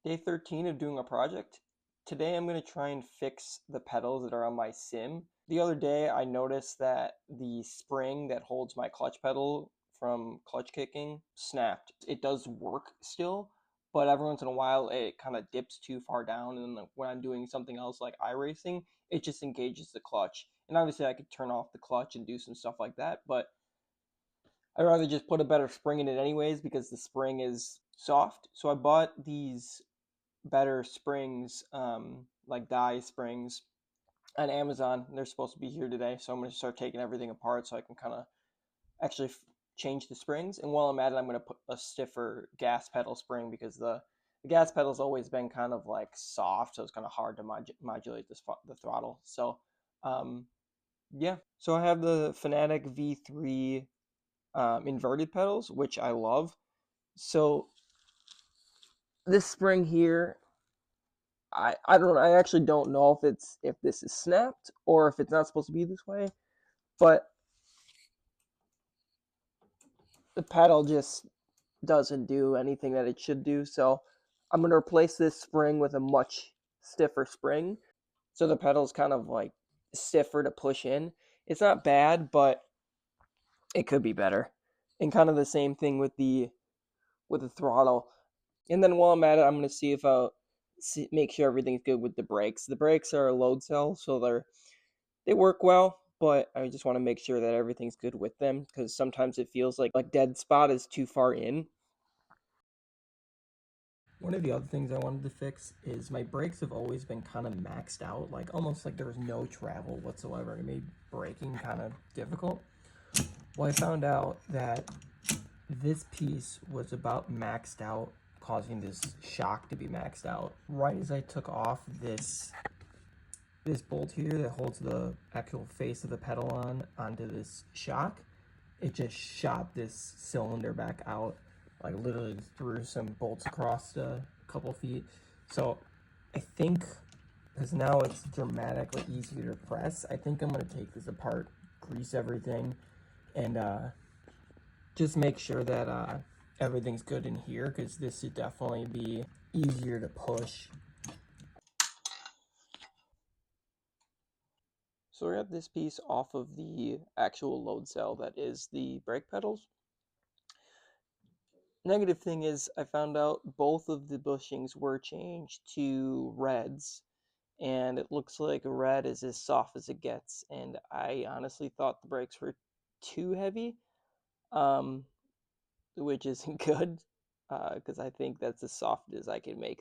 Day 13 of doing a project. Today I'm going to try and fix the pedals that are on my sim. The other day I noticed that the spring that holds my clutch pedal from clutch kicking snapped. It does work still, but every once in a while it kind of dips too far down, and then when I'm doing something else like iRacing, it just engages the clutch. And obviously I could turn off the clutch and do some stuff like that, but I'd rather just put a better spring in it anyways because the spring is soft. So I bought these better springs, like die springs, on Amazon. They're supposed to be here today, so I'm going to start taking everything apart so I can kind of actually change the springs. And while I'm at it, I'm going to put a stiffer gas pedal spring because the gas pedal's always been kind of like soft, so it's kind of hard to modulate the throttle. So, yeah. So I have the fanatec V3 inverted pedals, which I love. So this spring here, I don't, I actually don't know if this is snapped or if it's not supposed to be this way, but the pedal just doesn't do anything that it should do. So I'm going to replace this spring with a much stiffer spring. So the pedal's kind of like stiffer to push in. It's not bad, but it could be better. And kind of the same thing with the throttle. And then while I'm at it, I'm going to see if I'll make sure everything's good with the brakes. The brakes are a load cell, so they work well, but I just want to make sure that everything's good with them because sometimes it feels like dead spot is too far in. One of the other things I wanted to fix is my brakes have always been kind of maxed out, like almost like there was no travel whatsoever. It made braking kind of difficult. Well, I found out that this piece was about maxed out, causing this shock to be maxed out. Right as I took off this bolt here that holds the actual face of the pedal onto this shock, it just shot this cylinder back out, like literally threw some bolts across a couple feet. So I think, because now it's dramatically easier to press, I think I'm going to take this apart, grease everything, and just make sure that everything's good in here, because this should definitely be easier to push. So we got this piece off of the actual load cell that is the brake pedals. Negative thing is I found out both of the bushings were changed to reds, and it looks like red is as soft as it gets, and I honestly thought the brakes were too heavy, um, which isn't good, because I think that's as soft as I can make